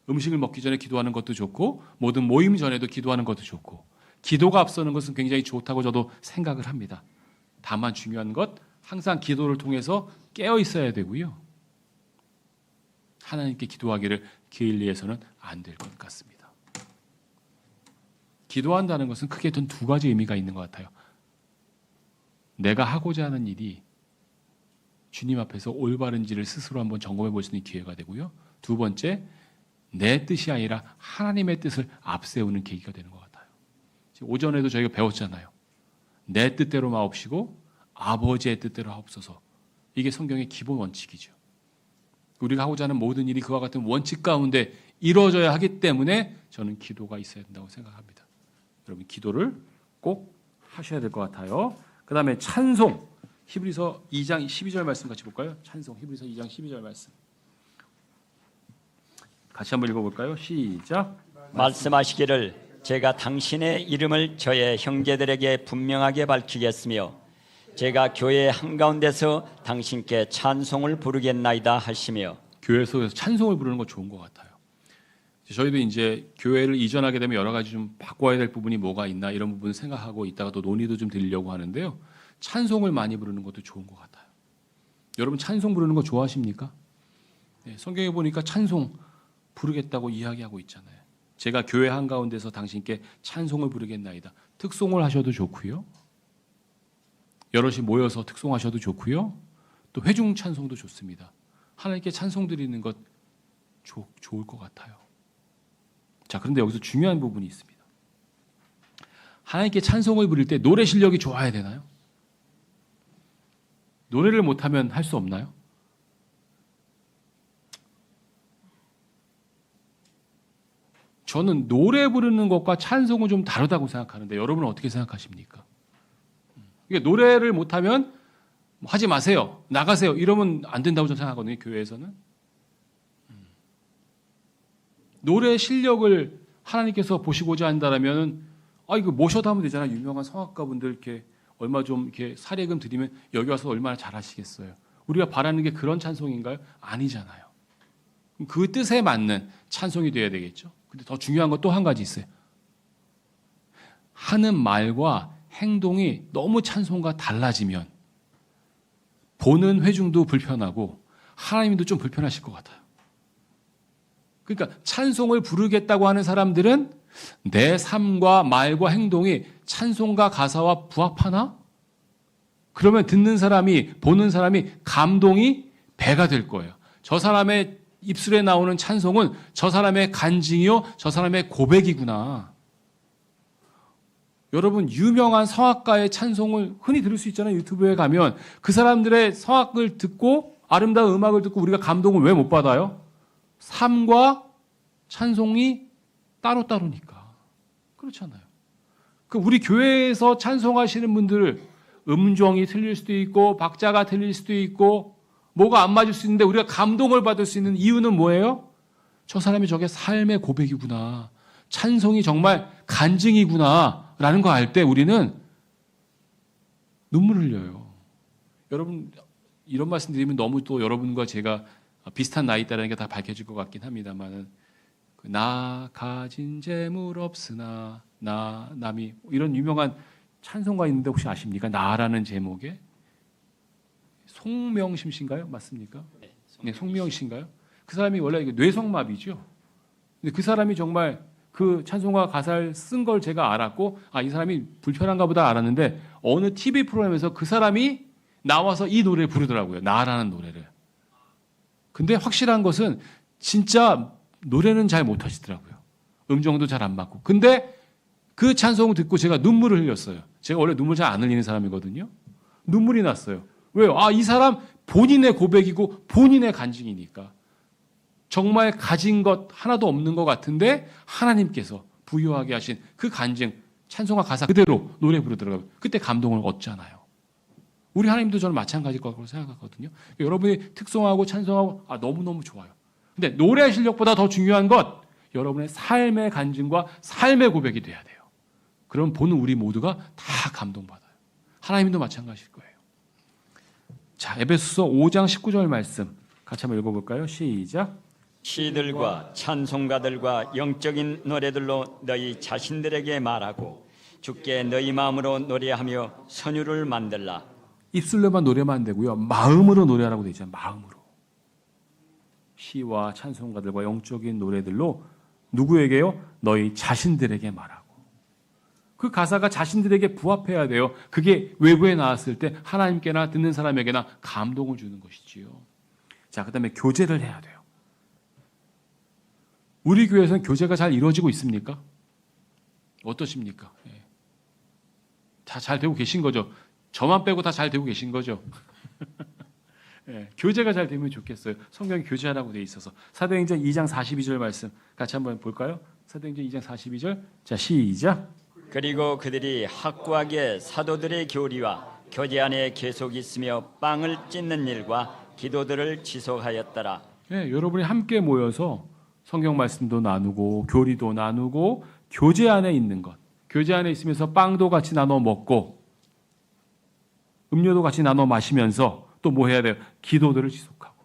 음식을 먹기 전에 기도하는 것도 좋고 모든 모임 전에도 기도하는 것도 좋고 기도가 앞서는 것은 굉장히 좋다고 저도 생각을 합니다. 다만 중요한 것 항상 기도를 통해서 깨어 있어야 되고요. 하나님께 기도하기를 게을리해서는 안 될 것 같습니다. 기도한다는 것은 크게 전 두 가지 의미가 있는 것 같아요. 내가 하고자 하는 일이 주님 앞에서 올바른지를 스스로 한번 점검해 볼 수 있는 기회가 되고요. 두 번째, 내 뜻이 아니라 하나님의 뜻을 앞세우는 계기가 되는 것 같아요. 오전에도 저희가 배웠잖아요. 내 뜻대로 마옵시고 아버지의 뜻대로 하옵소서. 이게 성경의 기본 원칙이죠. 우리가 하고자 하는 모든 일이 그와 같은 원칙 가운데 이루어져야 하기 때문에 저는 기도가 있어야 된다고 생각합니다. 여러분 기도를 꼭 하셔야 될 것 같아요. 그 다음에 찬송. 히브리서 2장 12절 말씀 같이 볼까요? 찬송 히브리서 2장 12절 말씀. 같이 한번 읽어볼까요? 시작. 말씀하시기를 제가 당신의 이름을 저의 형제들에게 분명하게 밝히겠으며 제가 교회 한가운데서 당신께 찬송을 부르겠나이다 하시며. 교회 속에서 찬송을 부르는 거 좋은 것 같아요. 저희도 이제 교회를 이전하게 되면 여러 가지 좀 바꿔야 될 부분이 뭐가 있나 이런 부분 생각하고 있다가 또 논의도 좀 드리려고 하는데요. 찬송을 많이 부르는 것도 좋은 것 같아요. 여러분 찬송 부르는 거 좋아하십니까? 네, 성경에 보니까 찬송 부르겠다고 이야기하고 있잖아요. 제가 교회 한가운데서 당신께 찬송을 부르겠나이다. 특송을 하셔도 좋고요. 여럿이 모여서 특송하셔도 좋고요. 또 회중 찬송도 좋습니다. 하나님께 찬송 드리는 것 좋을 것 같아요. 자, 그런데 여기서 중요한 부분이 있습니다. 하나님께 찬송을 부릴 때 노래 실력이 좋아야 되나요? 노래를 못하면 할 수 없나요? 저는 노래 부르는 것과 찬송은 좀 다르다고 생각하는데 여러분은 어떻게 생각하십니까? 이게 노래를 못하면 하지 마세요. 나가세요. 이러면 안 된다고 저는 생각하거든요. 교회에서는. 노래 실력을 하나님께서 보시고자 한다라면 이거 모셔다 하면 되잖아요. 유명한 성악가분들 이렇게 얼마 좀 이렇게 사례금 드리면 여기 와서 얼마나 잘하시겠어요. 우리가 바라는 게 그런 찬송인가요? 아니잖아요. 그 뜻에 맞는 찬송이 돼야 되겠죠. 근데 더 중요한 건 또 한 가지 있어요. 하는 말과 행동이 너무 찬송과 달라지면 보는 회중도 불편하고 하나님도 좀 불편하실 것 같아요. 그러니까 찬송을 부르겠다고 하는 사람들은 내 삶과 말과 행동이 찬송가 가사와 부합하나? 그러면 듣는 사람이, 보는 사람이 감동이 배가 될 거예요. 저 사람의 입술에 나오는 찬송은 저 사람의 간증이요, 저 사람의 고백이구나. 여러분, 유명한 성악가의 찬송을 흔히 들을 수 있잖아요. 유튜브에 가면 그 사람들의 성악을 듣고 아름다운 음악을 듣고 우리가 감동을 왜 못 받아요? 삶과 찬송이 따로따로니까. 그렇잖아요. 우리 교회에서 찬송하시는 분들 음정이 틀릴 수도 있고 박자가 틀릴 수도 있고 뭐가 안 맞을 수 있는데 우리가 감동을 받을 수 있는 이유는 뭐예요? 저 사람이 저게 삶의 고백이구나. 찬송이 정말 간증이구나 라는 거 알 때 우리는 눈물 흘려요. 여러분 이런 말씀 드리면 너무 또 여러분과 제가 비슷한 나이대라는 게 다 밝혀질 것 같긴 합니다만 나 가진 재물 없으나 나 남이 이런 유명한 찬송가 있는데 혹시 아십니까? 나라는 제목에 송명심 씨인가요? 맞습니까? 네, 송명심 씨인가요? 그 사람이 원래 뇌성마비죠. 근데 그 사람이 정말 그 찬송가 가사를 쓴 걸 제가 알았고 이 사람이 불편한가 보다 알았는데 어느 TV 프로그램에서 그 사람이 나와서 이 노래를 부르더라고요. 나라는 노래를. 근데 확실한 것은 진짜 노래는 잘 못하시더라고요. 음정도 잘 안 맞고. 근데 그 찬송을 듣고 제가 눈물을 흘렸어요. 제가 원래 눈물 잘 안 흘리는 사람이거든요. 눈물이 났어요. 왜요? 이 사람 본인의 고백이고 본인의 간증이니까. 정말 가진 것 하나도 없는 것 같은데 하나님께서 부유하게 하신 그 간증, 찬송가 가사 그대로 노래 부르더라고요. 그때 감동을 얻잖아요. 우리 하나님도 저는 마찬가지일 거라고 생각하거든요. 여러분이 특송하고 찬송하고 너무너무 좋아요. 근데 노래 실력보다 더 중요한 것 여러분의 삶의 간증과 삶의 고백이 돼야 돼요. 그럼 보는 우리 모두가 다 감동받아요. 하나님도 마찬가지일 거예요. 자, 에베소서 5장 19절 말씀 같이 한번 읽어볼까요? 시작. 시들과 찬송가들과 영적인 노래들로 너희 자신들에게 말하고 주께 너희 마음으로 노래하며 선율을 만들라. 입술로만 노래만 안 되고요. 마음으로 노래하라고 되어 있잖아요. 마음으로. 시와 찬송가들과 영적인 노래들로 누구에게요? 너희 자신들에게 말하고. 그 가사가 자신들에게 부합해야 돼요. 그게 외부에 나왔을 때 하나님께나 듣는 사람에게나 감동을 주는 것이지요. 자, 그다음에 교제를 해야 돼요. 우리 교회에서는 교제가 잘 이루어지고 있습니까? 어떠십니까? 다 잘 되고 계신 거죠. 저만 빼고 다 잘 되고 계신 거죠. 교제가 잘 되면 좋겠어요. 성경에 교제하라고 돼 있어서. 사도행전 2장 42절 말씀 같이 한번 볼까요? 사도행전 2장 42절. 자, 시작. 그리고 그들이 확고하게 사도들의 교리와 교제 안에 계속 있으며 빵을 찢는 일과 기도들을 지속하였더라. 여러분이 함께 모여서 성경 말씀도 나누고 교리도 나누고 교제 안에 있는 것. 교제 안에 있으면서 빵도 같이 나눠 먹고 음료도 같이 나눠 마시면서 또 뭐 해야 돼요? 기도들을 지속하고.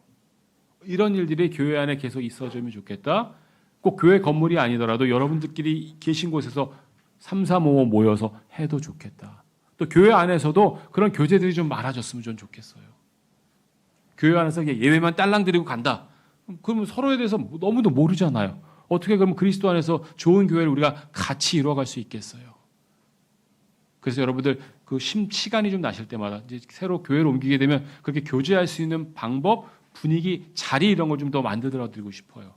이런 일들이 교회 안에 계속 있어주면 좋겠다. 꼭 교회 건물이 아니더라도 여러분들끼리 계신 곳에서 3, 4, 5 모여서 해도 좋겠다. 또 교회 안에서도 그런 교제들이 좀 많아졌으면 좀 좋겠어요. 교회 안에서 예배만 딸랑 드리고 간다. 그러면 서로에 대해서 너무도 모르잖아요. 어떻게 그러면 그리스도 안에서 좋은 교회를 우리가 같이 이루어갈 수 있겠어요. 그래서 여러분들 그 시간이 좀 나실 때마다 이제 새로 교회로 옮기게 되면 그렇게 교제할 수 있는 방법, 분위기, 자리 이런 걸 좀 더 만들어 드리고 싶어요.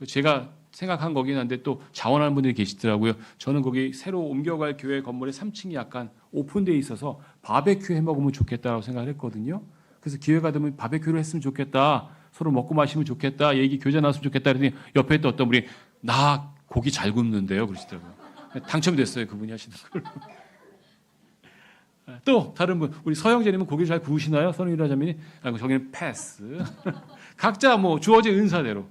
제가 생각한 거긴 한데 또 자원하는 분들이 계시더라고요. 저는 거기 새로 옮겨갈 교회 건물의 3층이 약간 오픈되어 있어서 바베큐 해 먹으면 좋겠다라고 생각을 했거든요. 그래서 기회가 되면 바베큐를 했으면 좋겠다. 서로 먹고 마시면 좋겠다. 얘기 교제 나왔으면 좋겠다. 그랬더니 옆에 또 어떤 분이 나 고기 잘 굽는데요. 그러시더라고요. 당첨이 됐어요. 그분이 하시는 걸로. 또 다른 분, 우리 서영재님은 고기를 잘 구우시나요? 선웅이라 자매님, 아이고 저기는 패스. 각자 뭐 주어진 은사대로,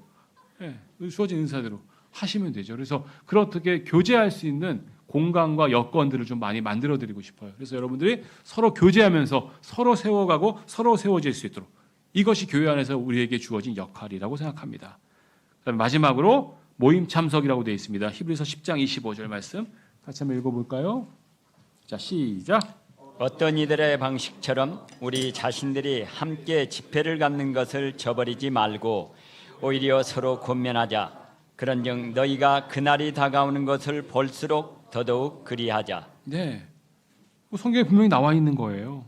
주어진 은사대로 하시면 되죠. 그래서 그렇게 교제할 수 있는 공간과 여건들을 좀 많이 만들어드리고 싶어요. 그래서 여러분들이 서로 교제하면서 서로 세워가고 서로 세워질 수 있도록, 이것이 교회 안에서 우리에게 주어진 역할이라고 생각합니다. 그다음에 마지막으로 모임 참석이라고 되어 있습니다. 히브리서 10장 25절 말씀 같이 한번 읽어볼까요? 자, 시작. 어떤 이들의 방식처럼 우리 자신들이 함께 집회를 갖는 것을 저버리지 말고 오히려 서로 권면하자. 그런즉 너희가 그날이 다가오는 것을 볼수록 더더욱 그리하자. 네, 성경에 분명히 나와 있는 거예요.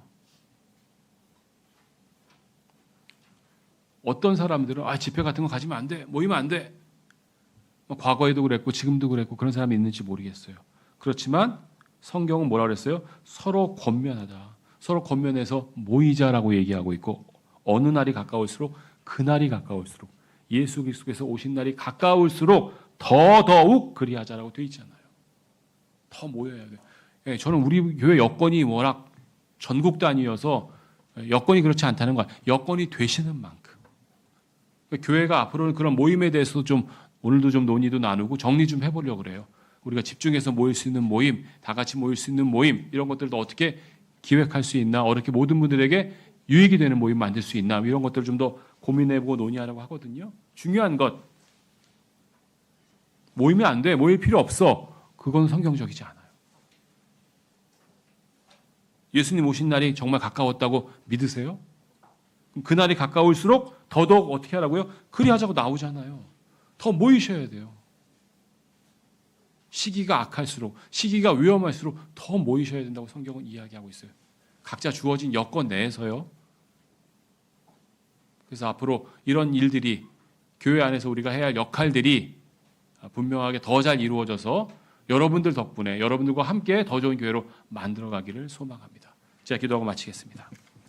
어떤 사람들은 집회 같은 거 가지면 안 돼, 모이면 안 돼. 과거에도 그랬고 지금도 그랬고 그런 사람이 있는지 모르겠어요. 그렇지만 성경은 뭐라 그랬어요? 서로 권면하자. 서로 권면해서 모이자라고 얘기하고 있고, 어느 날이 가까울수록 그날이 가까울수록 예수 그리스도께서 오신 날이 가까울수록 더더욱 그리하자라고 되어 있잖아요. 더 모여야 돼요. 저는 우리 교회 여건이 워낙 전국 단위여서 여건이 그렇지 않다는 거야. 여건이 되시는 만큼. 교회가 앞으로는 그런 모임에 대해서 좀 오늘도 좀 논의도 나누고 정리 좀 해보려고 그래요. 우리가 집중해서 모일 수 있는 모임, 다 같이 모일 수 있는 모임, 이런 것들도 어떻게 기획할 수 있나, 어떻게 모든 분들에게 유익이 되는 모임 만들 수 있나, 이런 것들을 좀 더 고민해보고 논의하려고 하거든요. 중요한 것, 모이면 안 돼, 모일 필요 없어, 그건 성경적이지 않아요. 예수님 오신 날이 정말 가까웠다고 믿으세요? 그날이 가까울수록 더더욱 어떻게 하라고요? 그리하자고 나오잖아요. 더 모이셔야 돼요. 시기가 악할수록, 시기가 위험할수록 더 모이셔야 된다고 성경은 이야기하고 있어요. 각자 주어진 여건 내에서요. 그래서 앞으로 이런 일들이, 교회 안에서 우리가 해야 할 역할들이 분명하게 더 잘 이루어져서 여러분들 덕분에 여러분들과 함께 더 좋은 교회로 만들어가기를 소망합니다. 제가 기도하고 마치겠습니다.